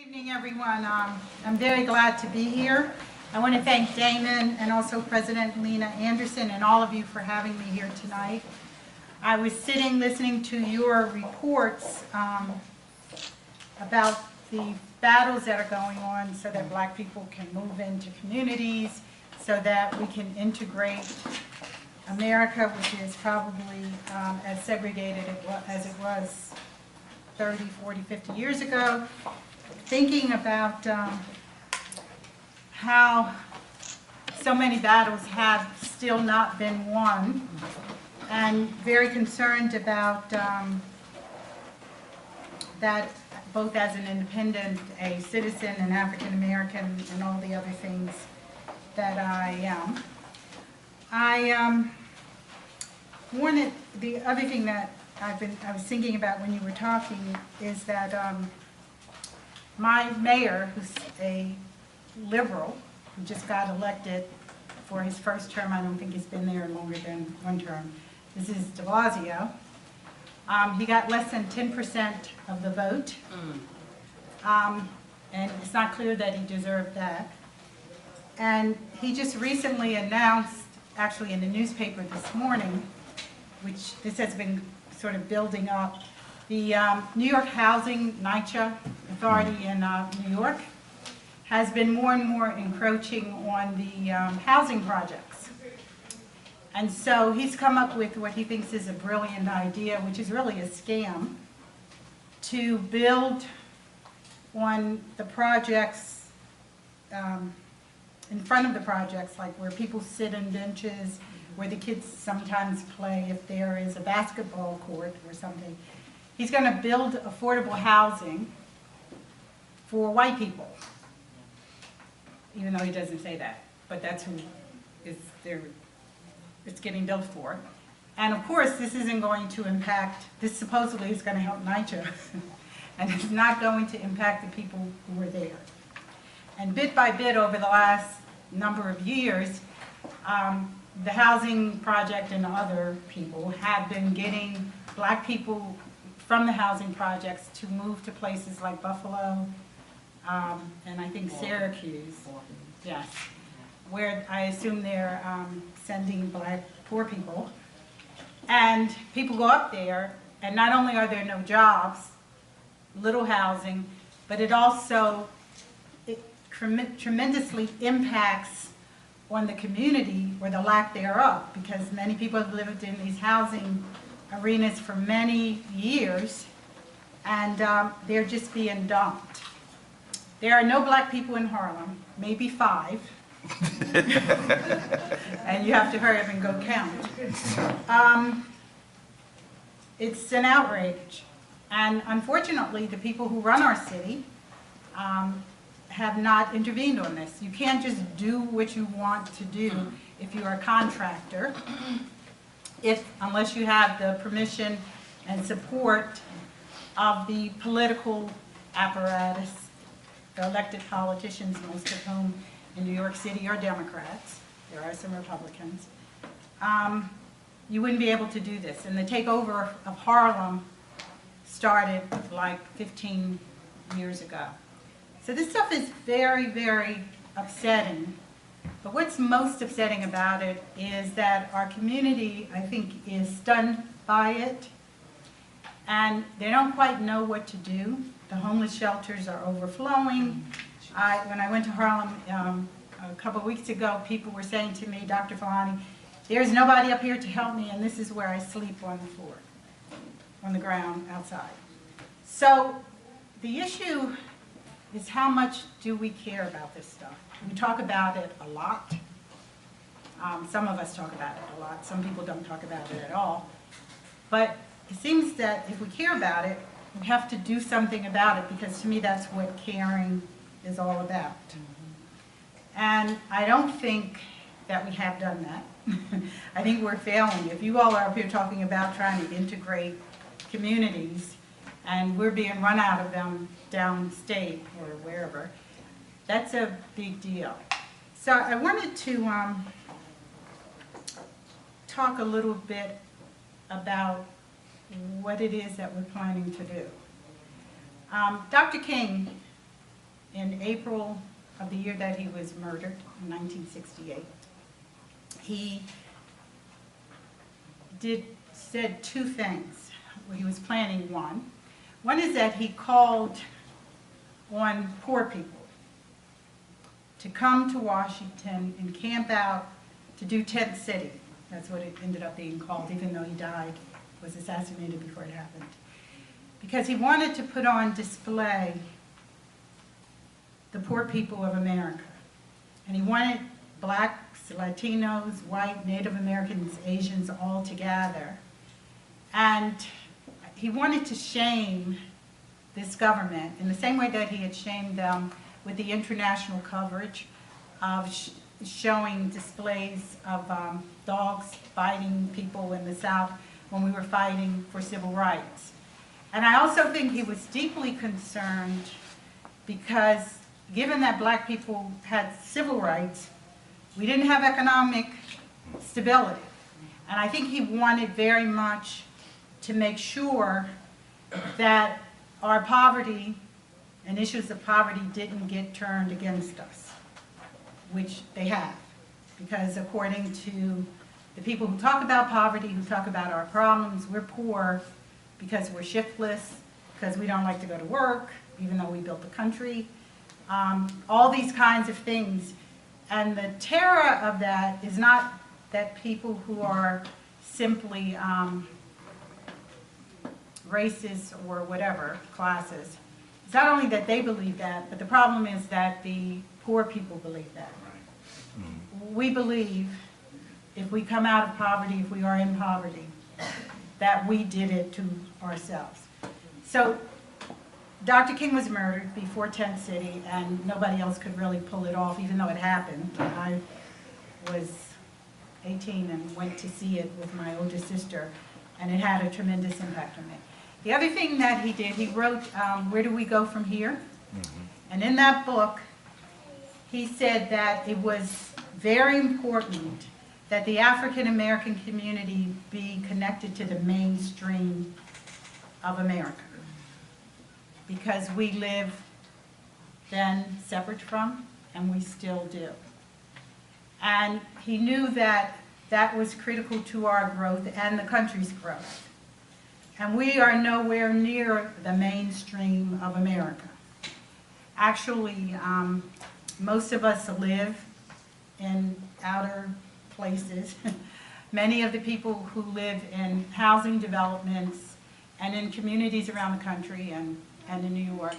evening, everyone. I'm very glad to be here. I want to thank Damon and also President Lena Anderson and all of you for having me here tonight. I was sitting listening to your reports about the battles that are going on so that black people can move into communities, so that we can integrate America, which is probably as segregated as it was 30, 40, 50 years ago. Thinking about how so many battles have still not been won, and very concerned about that both as an independent, a citizen, an African American, and all the other things that I am. Wanted, the other thing that I was thinking about when you were talking is that my mayor, who's a liberal, who just got elected for his first term, I don't think he's been there longer than one term, this is de Blasio. He got less than 10% of the vote, and it's not clear that he deserved that. And he just recently announced, actually in the newspaper this morning, which this has been sort of building up, the New York Housing, NYCHA Authority in New York has been more and more encroaching on the housing projects. And so he's come up with what he thinks is a brilliant idea, which is really a scam, to build on the projects, in front of the projects, like where people sit in benches, where the kids sometimes play if there is a basketball court or something. He's going to build affordable housing for white people, even though he doesn't say that, but that's who it's getting built for. And of course, this isn't going to impact, this supposedly is going to help NYCHA, and it's not going to impact the people who are there. And bit by bit over the last number of years, the housing project and other people have been getting black people from the housing projects to move to places like Buffalo and I think Syracuse, yes, where I assume they're sending black poor people. And people go up there, and not only are there no jobs, little housing, but it also tremendously impacts on the community, or the lack thereof, because many people have lived in these housing arenas for many years, and they're just being dumped. There are no black people in Harlem, maybe 5, and you have to hurry up and go count. It's an outrage, and unfortunately the people who run our city have not intervened on this. You can't just do what you want to do if you're a contractor, unless you have the permission and support of the political apparatus, the elected politicians, most of whom in New York City are Democrats. There are some Republicans. You wouldn't be able to do this. And the takeover of Harlem started like 15 years ago. So this stuff is very, very upsetting. But what's most upsetting about it is that our community, I think, is stunned by it. And they don't quite know what to do. The homeless shelters are overflowing. When I went to Harlem a couple of weeks ago, people were saying to me, Dr. Fulani, there's nobody up here to help me, and this is where I sleep on the floor, on the ground outside. So the issue is, how much do we care about this stuff? We talk about it a lot. Some of us talk about it a lot. Some people don't talk about it at all. But it seems that if we care about it, we have to do something about it, because to me that's what caring is all about. And I don't think that we have done that. I think we're failing. If you all are up here talking about trying to integrate communities, and we're being run out of them downstate or wherever, that's a big deal. So I wanted to talk a little bit about what it is that we're planning to do. Dr. King in April of the year that he was murdered, in 1968, he said two things. Well, he was planning one. One is that he called on poor people to come to Washington and camp out to do Tent City. That's what it ended up being called, even though he died, was assassinated before it happened. Because he wanted to put on display the poor people of America. And he wanted blacks, Latinos, white, Native Americans, Asians all together. And he wanted to shame this government in the same way that he had shamed them with the international coverage of showing displays of dogs biting people in the South when we were fighting for civil rights. And I also think he was deeply concerned because given that black people had civil rights, we didn't have economic stability. And I think he wanted very much to make sure that our poverty and issues of poverty didn't get turned against us, which they have. Because according to the people who talk about poverty, who talk about our problems, we're poor because we're shiftless, because we don't like to go to work, even though we built the country, all these kinds of things. And the terror of that is not that people who are simply racist or whatever, classes. It's not only that they believe that, but the problem is that the poor people believe that. We believe if we come out of poverty, if we are in poverty, that we did it to ourselves. So Dr. King was murdered before Tent City, and nobody else could really pull it off, even though it happened. I was 18 and went to see it with my older sister, and it had a tremendous impact on me. The other thing that he did, he wrote, Where Do We Go From Here? And in that book, he said that it was very important that the African American community be connected to the mainstream of America, because we live then separate from, and we still do. And he knew that that was critical to our growth and the country's growth. And we are nowhere near the mainstream of America. Actually, most of us live in outer places. Many of the people who live in housing developments and in communities around the country and in New York,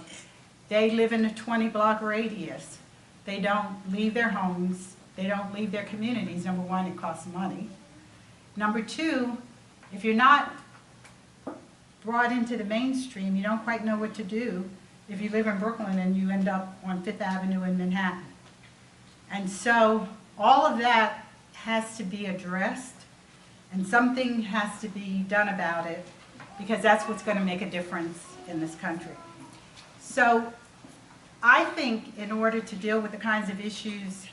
they live in a 20-block radius. They don't leave their homes. They don't leave their communities. Number one, it costs money. Number two, if you're not brought into the mainstream, you don't quite know what to do if you live in Brooklyn and you end up on Fifth Avenue in Manhattan. And so all of that has to be addressed, and something has to be done about it, because that's what's going to make a difference in this country. So I think in order to deal with the kinds of issues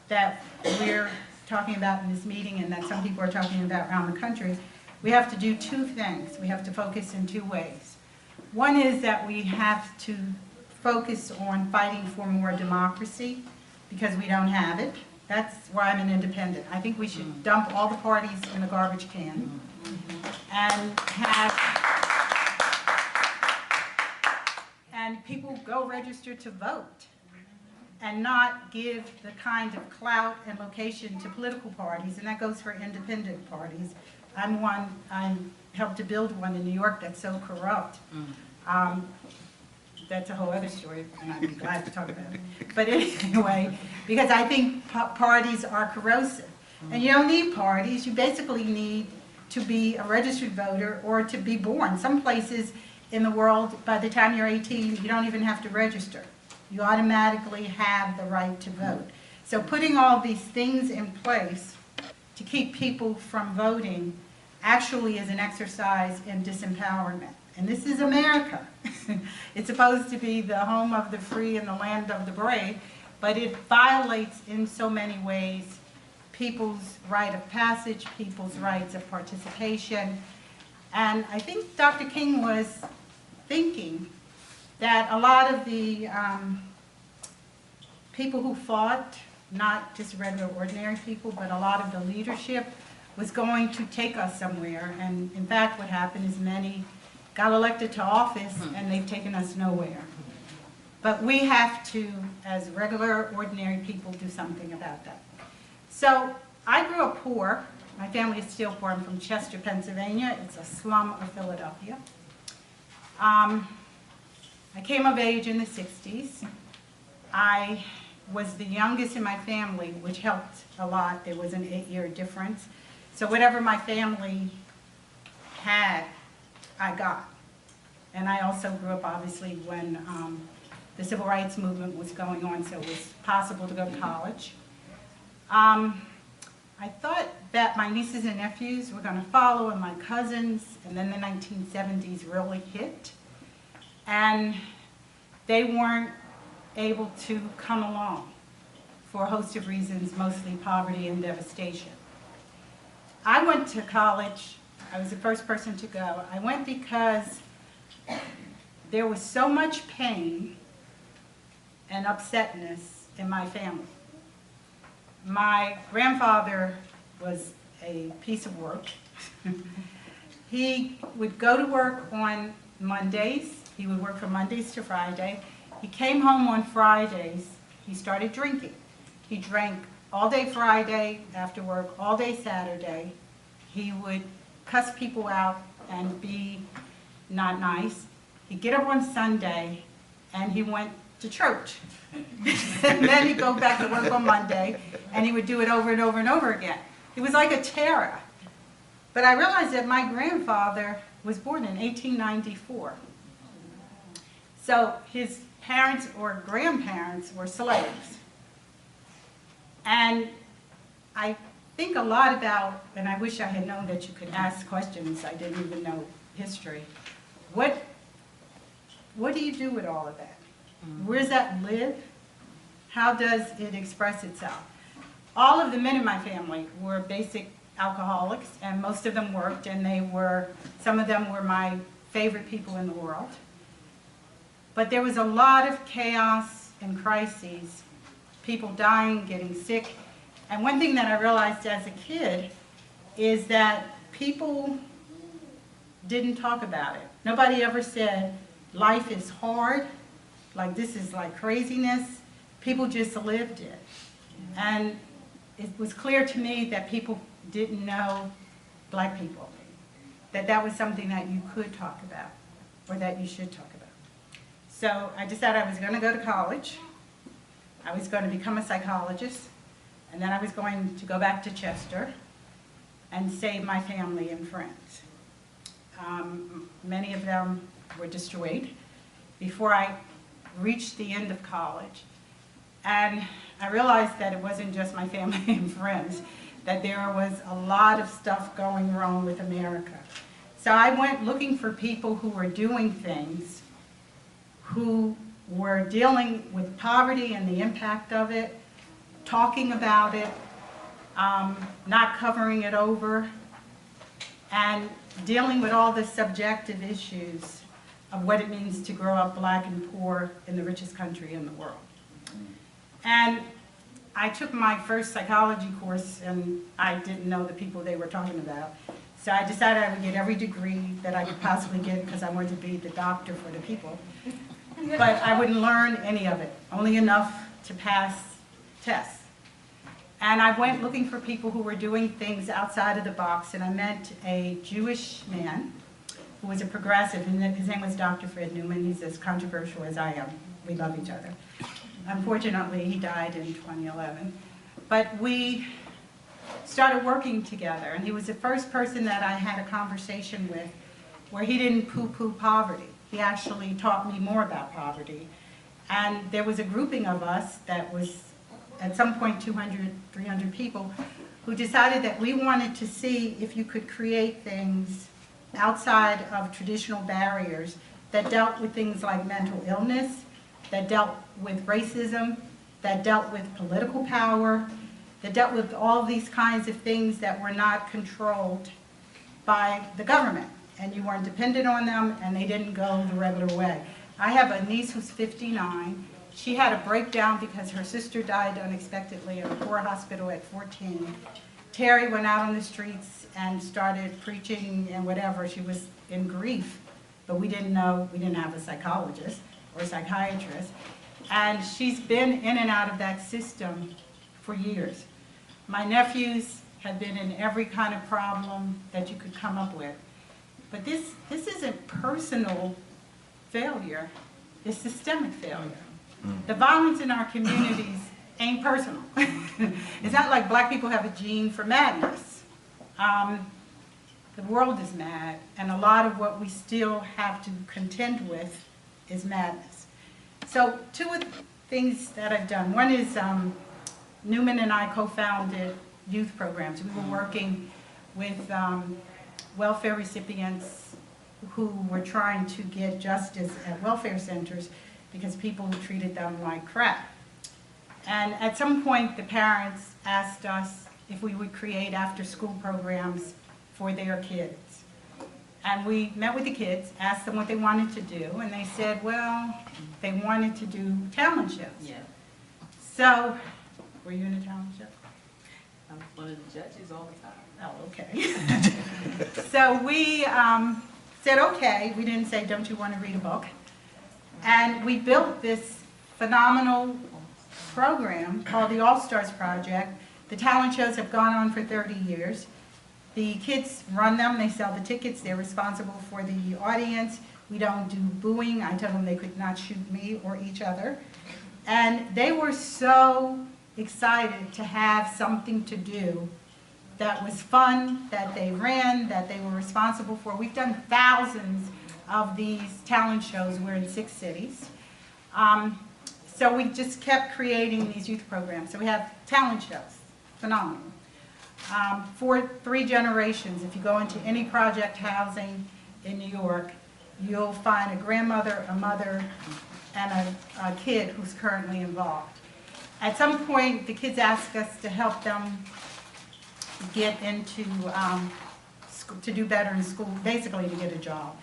that we're talking about in this meeting and that some people are talking about around the country, we have to do two things. We have to focus in two ways. One is that we have to focus on fighting for more democracy, because we don't have it. That's why I'm an independent. I think we should dump all the parties in the garbage can and people go register to vote and not give the kind of clout and location to political parties, and that goes for independent parties. I'm one, I helped to build one in New York that's so corrupt. That's a whole other story, and I'd be glad to talk about it. But anyway, because I think parties are corrosive. And you don't need parties, you basically need to be a registered voter or to be born. Some places in the world, by the time you're 18, you don't even have to register. You automatically have the right to vote. So putting all these things in place to keep people from voting actually is an exercise in disempowerment. And this is America. It's supposed to be the home of the free and the land of the brave, but it violates in so many ways people's right of passage, people's rights of participation. And I think Dr. King was thinking that a lot of the people who fought, not just regular ordinary people, but a lot of the leadership was going to take us somewhere. And in fact, what happened is many got elected to office and they've taken us nowhere. But we have to, as regular ordinary people, do something about that. So I grew up poor. My family is still poor. I'm from Chester, Pennsylvania. It's a slum of Philadelphia. I came of age in the 60s. I was the youngest in my family, which helped a lot. There was an 8-year difference. So whatever my family had, I got. And I also grew up, obviously, when the civil rights movement was going on, so it was possible to go to college. I thought that my nieces and nephews were going to follow, and my cousins, and then the 1970s really hit. And they weren't able to come along for a host of reasons, mostly poverty and devastation. I went to college. I was the first person to go. I went because there was so much pain and upsetness in my family. My grandfather was a piece of work. He would go to work on Mondays. He would work from Mondays to Friday. He came home on Fridays. He started drinking. He drank all day Friday after work, all day Saturday. He would cuss people out and be not nice. He'd get up on Sunday and he went to church. And then he'd go back to work on Monday and he would do it over and over and over again. It was like a terror. But I realized that my grandfather was born in 1894. So his parents or grandparents were slaves. And I think a lot about, and I wish I had known that you could ask questions. I didn't even know history. What do you do with all of that? Where does that live? How does it express itself? All of the men in my family were basic alcoholics, and most of them worked, and some of them were my favorite people in the world. But there was a lot of chaos and crises, people dying, getting sick. And one thing that I realized as a kid is that people didn't talk about it. Nobody ever said, life is hard, like this is like craziness. People just lived it. And it was clear to me that people didn't know black people, that that was something that you could talk about, or that you should talk about. So I decided I was going to go to college. I was going to become a psychologist, and then I was going to go back to Chester and save my family and friends. Many of them were destroyed before I reached the end of college. And I realized that it wasn't just my family and friends, that there was a lot of stuff going wrong with America. So I went looking for people who were doing things, who were dealing with poverty and the impact of it, talking about it, not covering it over, and dealing with all the subjective issues of what it means to grow up black and poor in the richest country in the world. And I took my first psychology course, and I didn't know the people they were talking about. So I decided I would get every degree that I could possibly get because I wanted to be the doctor for the people. But I wouldn't learn any of it, only enough to pass tests. And I went looking for people who were doing things outside of the box, and I met a Jewish man who was a progressive, and his name was Dr. Fred Newman. He's as controversial as I am. We love each other. Unfortunately, he died in 2011. But we started working together, and he was the first person that I had a conversation with where he didn't poo-poo poverty. He actually taught me more about poverty. And there was a grouping of us that was, at some point, 200, 300 people, who decided that we wanted to see if you could create things outside of traditional barriers that dealt with things like mental illness, that dealt with racism, that dealt with political power, that dealt with all these kinds of things that were not controlled by the government. And you weren't dependent on them, and they didn't go the regular way. I have a niece who's 59. She had a breakdown because her sister died unexpectedly in a poor hospital at 14. Terry went out on the streets and started preaching and whatever. She was in grief, but we didn't know, we didn't have a psychologist or a psychiatrist. And she's been in and out of that system for years. My nephews have been in every kind of problem that you could come up with. But this isn't personal failure, it's systemic failure. The violence in our communities ain't personal. It's not like black people have a gene for madness. The world is mad, and a lot of what we still have to contend with is madness. So two of the things that I've done. One is Newman and I co-founded youth programs. We were working with welfare recipients who were trying to get justice at welfare centers because people treated them like crap. And at some point, the parents asked us if we would create after-school programs for their kids. And we met with the kids, asked them what they wanted to do, and they said, well, they wanted to do talent shows. Yeah. So, were you in a talent show? I'm one of the judges all the time. Oh, okay. So we said, okay, we didn't say, don't you want to read a book? And we built this phenomenal program called the All-Stars Project. The talent shows have gone on for 30 years. The kids run them, they sell the tickets, they're responsible for the audience. We don't do booing. I told them they could not shoot me or each other. And they were so excited to have something to do that was fun, that they ran, that they were responsible for. We've done thousands of these talent shows. We're in 6 cities. So we just kept creating these youth programs. So we have talent shows, phenomenal. For 3 generations, if you go into any project housing in New York, you'll find a grandmother, a mother, and a kid who's currently involved. At some point, the kids ask us to help them get into, to do better in school, basically to get a job.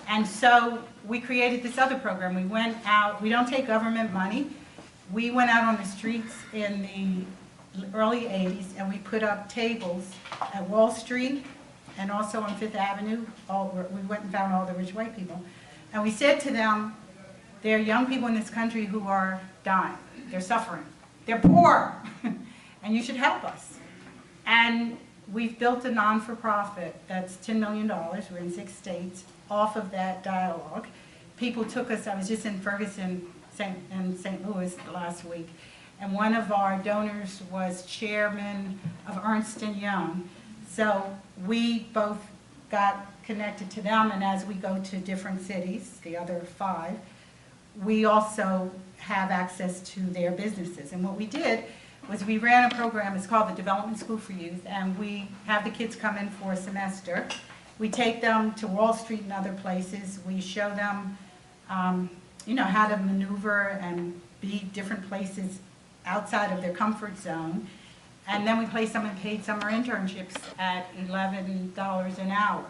And so we created this other program. We went out, we don't take government money. We went out on the streets in the early 80s and we put up tables at Wall Street and also on Fifth Avenue. We went and found all the rich white people. And we said to them, there are young people in this country who are dying. They're suffering. They're poor. And you should help us. And we've built a non-for-profit that's $10 million. We're in 6 states off of that dialogue. People took us, I was just in Ferguson and St. Louis last week, and one of our donors was chairman of Ernst & Young. So we both got connected to them, and as we go to different cities, the other 5, we also have access to their businesses. And what we did was we ran a program, it's called the Development School for Youth, and we have the kids come in for a semester. We take them to Wall Street and other places. We show them, you know, how to maneuver and be different places outside of their comfort zone. And then we place them in paid summer internships at $11 an hour.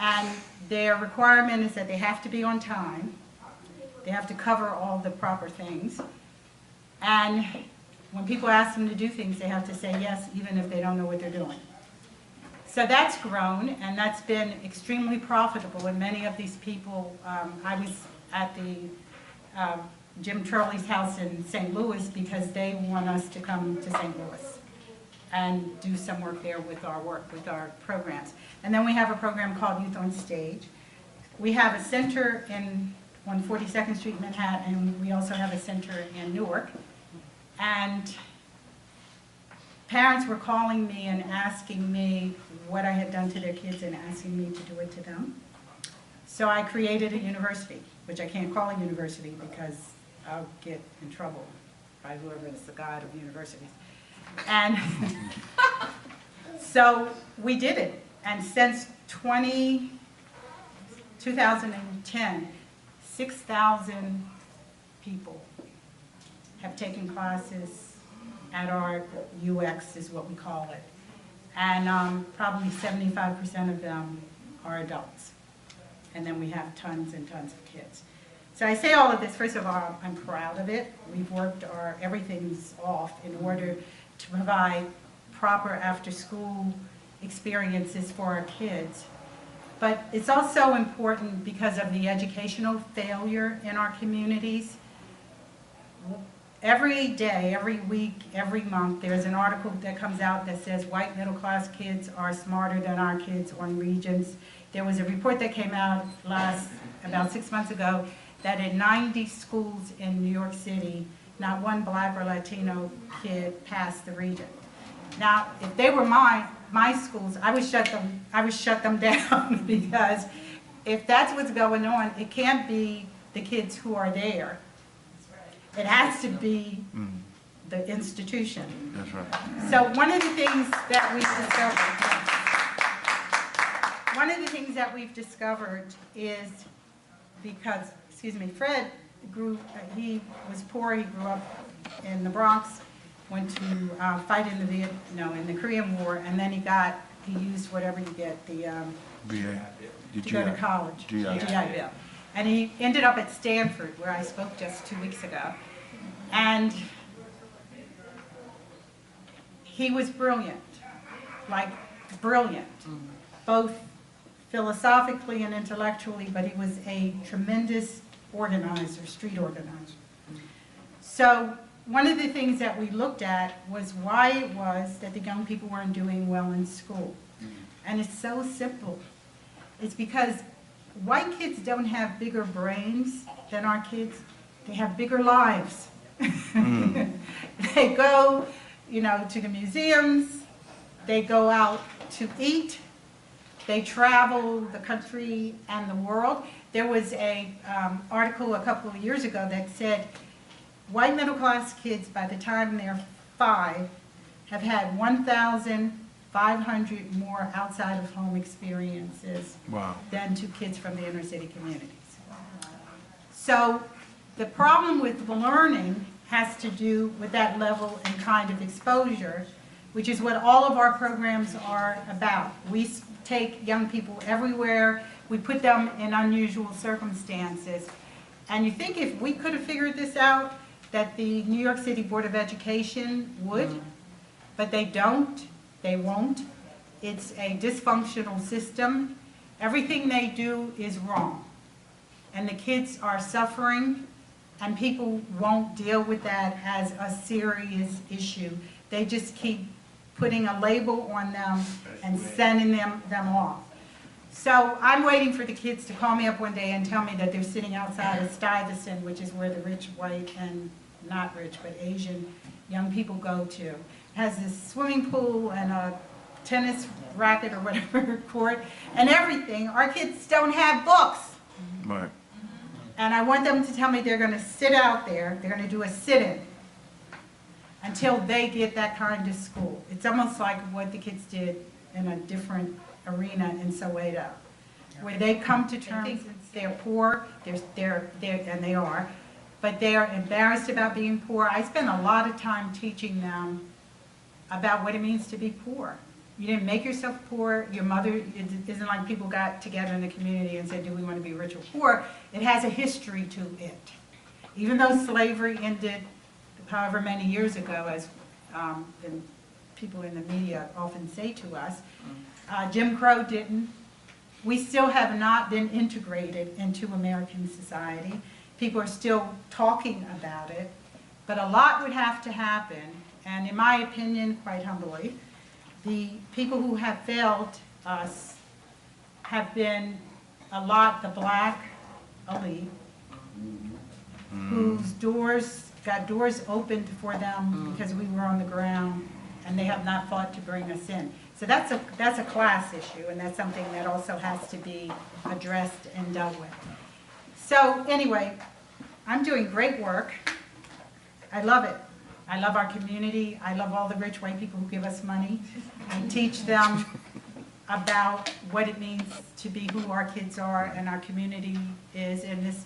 And their requirement is that they have to be on time. They have to cover all the proper things. And when people ask them to do things, they have to say yes, even if they don't know what they're doing. So that's grown, and that's been extremely profitable. And many of these people, I was at the Jim Turley's house in St. Louis because they want us to come to St. Louis and do some work there with our programs. And then we have a program called Youth on Stage. We have a center on 42nd Street, Manhattan, and we also have a center in Newark. And parents were calling me and asking me what I had done to their kids and asking me to do it to them. So I created a university, which I can't call a university because I'll get in trouble by whoever is the god of universities. And so we did it. And since 2010, 6,000 people have taken classes at our UX, is what we call it. And probably 75% of them are adults. And then we have tons and tons of kids. So I say all of this, first of all, I'm proud of it. We've worked everything's off in order to provide proper after-school experiences for our kids. But it's also important because of the educational failure in our communities. Every day, every week, every month, there's an article that comes out that says white middle-class kids are smarter than our kids on regions. There was a report that came out about 6 months ago that in 90 schools in New York City, not one black or Latino kid passed the region. Now, if they were my schools, I would shut them down because if that's what's going on, it can't be the kids who are there. It has to be the institution. That's right. So one of the things that we've discovered is because, Fred he was poor, he grew up in the Bronx, went to fight in the Korean War, and then he used whatever you get, to go to college. GI. And he ended up at Stanford, where I spoke just 2 weeks ago. And he was brilliant, both philosophically and intellectually, but he was a tremendous organizer, street organizer. So one of the things that we looked at was why it was that the young people weren't doing well in school. And it's so simple. It's because white kids don't have bigger brains than our kids. They have bigger lives. They go, to the museums. They go out to eat. They travel the country and the world. There was an article a couple of years ago that said white middle-class kids, by the time they're 5, have had 1,500 more outside-of-home experiences than to kids from the inner-city communities. So the problem with learning has to do with that level and kind of exposure, which is what all of our programs are about. We take young people everywhere. We put them in unusual circumstances. And you think if we could have figured this out, that the New York City Board of Education would, but they don't, they won't. It's a dysfunctional system. Everything they do is wrong. And the kids are suffering, and people won't deal with that as a serious issue. They just keep putting a label on them and sending them off. So I'm waiting for the kids to call me up one day and tell me that they're sitting outside of Stuyvesant, which is where the rich white and not rich, but Asian young people go to. It has this swimming pool and a tennis racket or whatever court and everything. Our kids don't have books. Right. And I want them to tell me they're going to sit out there, they're going to do a sit-in until they get that kind of school. It's almost like what the kids did in a different arena in Soweto, where they come to terms, they're poor, and they are, but they're embarrassed about being poor. I spend a lot of time teaching them about what it means to be poor. You didn't make yourself poor. Your mother, it isn't like people got together in the community and said, do we want to be rich or poor? It has a history to it. Even though slavery ended however many years ago, as the people in the media often say to us, Jim Crow didn't. We still have not been integrated into American society. People are still talking about it, but a lot would have to happen. And in my opinion, quite humbly, the people who have failed us have been a lot the black elite, whose got doors opened for them because we were on the ground, and they have not fought to bring us in. So that's a class issue, and that's something that also has to be addressed and dealt with. So anyway, I'm doing great work. I love it. I love our community. I love all the rich white people who give us money. I teach them about what it means to be who our kids are and our community is. And this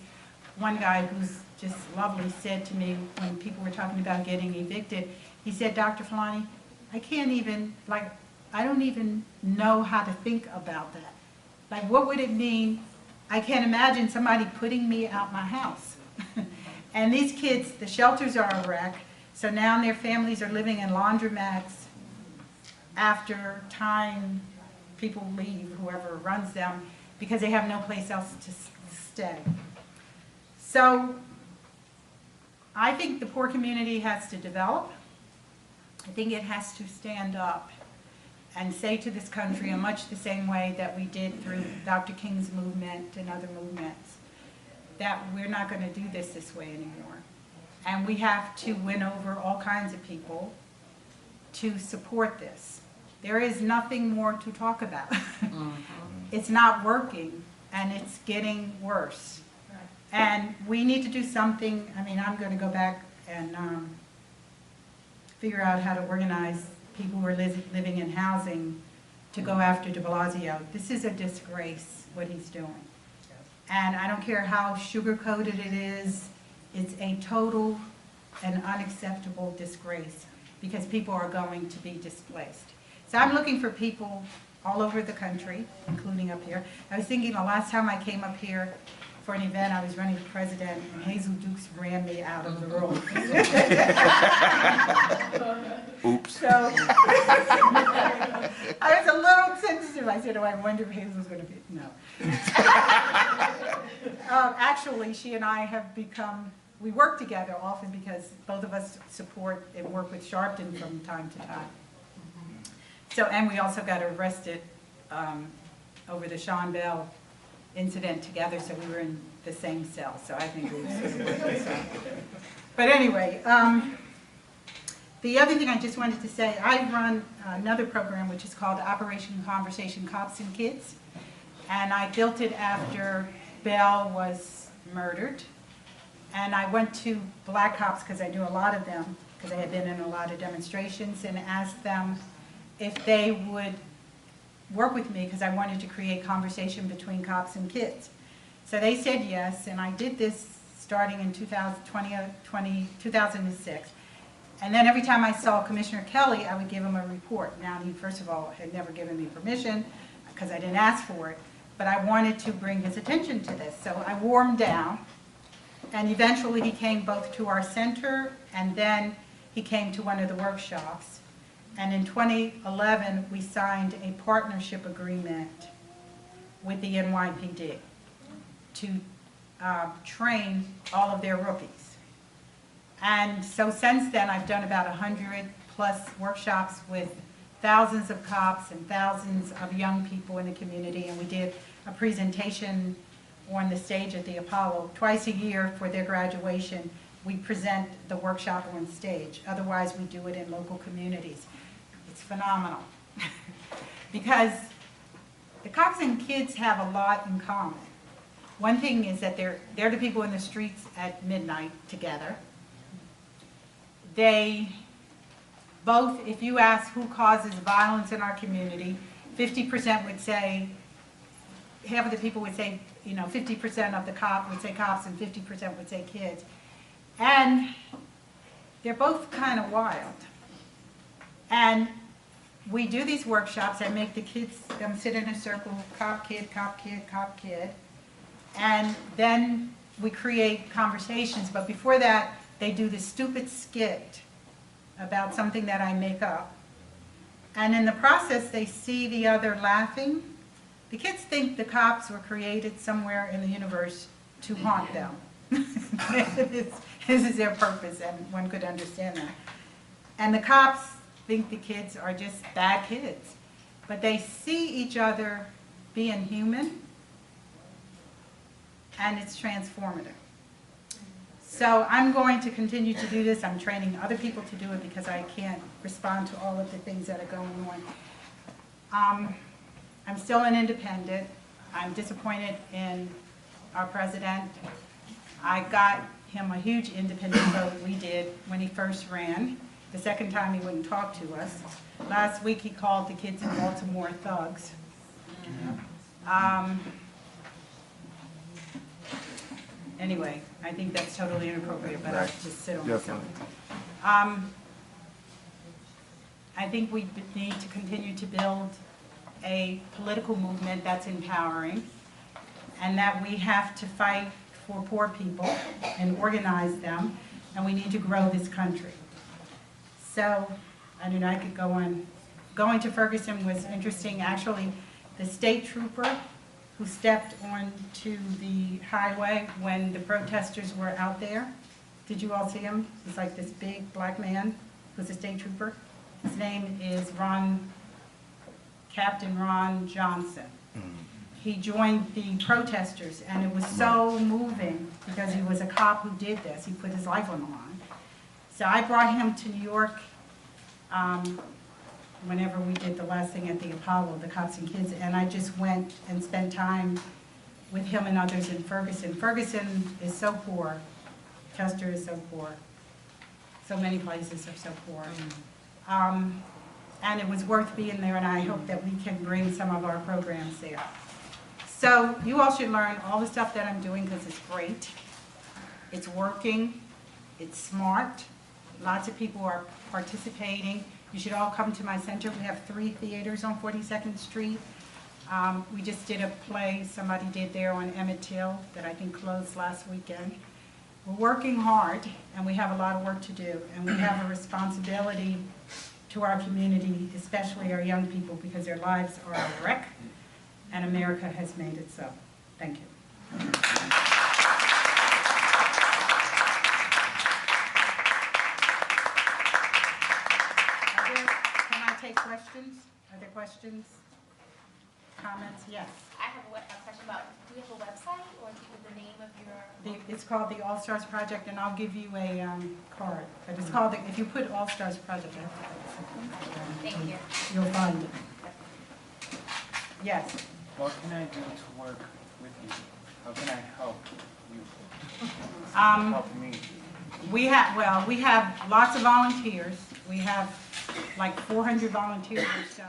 one guy who's just lovely said to me when people were talking about getting evicted, he said, Dr. Fulani, I don't even know how to think about that. Like, what would it mean I can't imagine somebody putting me out my house. And these kids, the shelters are a wreck, so now their families are living in laundromats after time people leave, whoever runs them, because they have no place else to stay. So I think the poor community has to develop. I think it has to stand up and say to this country in much the same way that we did through Dr. King's movement and other movements, that we're not going to do this way anymore. And we have to win over all kinds of people to support this. There is nothing more to talk about. It's not working, and it's getting worse. And we need to do something. I mean, I'm going to go back and figure out how to organize people who are living in housing to go after de Blasio. This is a disgrace, what he's doing. And I don't care how sugar-coated it is, it's a total and unacceptable disgrace because people are going to be displaced. So I'm looking for people all over the country, including up here. I was thinking the last time I came up here for an event, I was running for president, and Hazel Dukes ran me out of the room. Oops. So I was a little sensitive. I said, oh, I wonder if Hazel's going to be, no. Actually, she and I have become, we work together often because both of us support and work with Sharpton from time to time. So, and we also got arrested over the Sean Bell incident together, so we were in the same cell. So I think we sort of worked this out. But anyway, the other thing I just wanted to say, I run another program which is called Operation Conversation Cops and Kids. And I built it after Bell was murdered. And I went to black cops, because I knew a lot of them, because I had been in a lot of demonstrations, and asked them if they would work with me, because I wanted to create conversation between cops and kids. So they said yes, and I did this starting in 2006. And then every time I saw Commissioner Kelly, I would give him a report. Now, he, first of all, had never given me permission, because I didn't ask for it, but I wanted to bring his attention to this. So I wore him down, and eventually he came both to our center, and then he came to one of the workshops. And in 2011, we signed a partnership agreement with the NYPD to train all of their rookies. And so since then, I've done about 100+ workshops with thousands of cops and thousands of young people in the community. And we did a presentation on the stage at the Apollo. Twice a year for their graduation, we present the workshop on stage. Otherwise, we do it in local communities. It's phenomenal. Because the cops and kids have a lot in common. One thing is that they're the people in the streets at midnight together. They both, if you ask who causes violence in our community, 50% would say, half of the people would say, you know, 50% of the cop would say cops and 50% would say kids. And they're both kind of wild. And we do these workshops. I make the kids sit in a circle, cop, kid, cop, kid, cop, kid. And then we create conversations. But before that, they do this stupid skit about something that I make up. And in the process, they see the other laughing. The kids think the cops were created somewhere in the universe to haunt them. This is their purpose, and one could understand that. And the cops think the kids are just bad kids. But they see each other being human, and it's transformative. So I'm going to continue to do this. I'm training other people to do it because I can't respond to all of the things that are going on. I'm still an independent. I'm disappointed in our president. I got him a huge independent vote, we did, when he first ran. The second time he wouldn't talk to us. Last week he called the kids in Baltimore thugs. Anyway, I think that's totally inappropriate, but I'll just sit on myself. I think we need to continue to build a political movement that's empowering. and that we have to fight for poor people and organize them, and we need to grow this country. So, I mean, I could go on. Going to Ferguson was interesting. Actually, the state trooper who stepped onto the highway when the protesters were out there, did you all see him? He's like this big black man who's a state trooper. His name is Captain Ron Johnson. He joined the protesters, and it was so moving because he was a cop who did this. He put his life on the line. So I brought him to New York whenever we did the last thing at the Apollo, the Cops and Kids, and I just went and spent time with him and others in Ferguson. Ferguson is so poor. Chester is so poor. So many places are so poor. And it was worth being there, and I hope that we can bring some of our programs there. So you all should learn all the stuff that I'm doing because it's great. It's working. It's smart. Lots of people are participating. You should all come to my center. We have 3 theaters on 42nd Street. We just did a play somebody did there on Emmett Till that I think closed last weekend. We're working hard, and we have a lot of work to do, and we have a responsibility to our community, especially our young people, because their lives are a wreck, and America has made it so. Thank you. Can I take questions? Are there questions? Comments? Yes. I have a question about, do you have a website or do you have the name of your? It's called the All Stars Project, and I'll give you a card. But it's called, if you put All Stars Project, Thank you. You'll find it. Yes. What can I do to work with you? How can I help you? Help me. We have lots of volunteers. We have like 400 volunteers or so.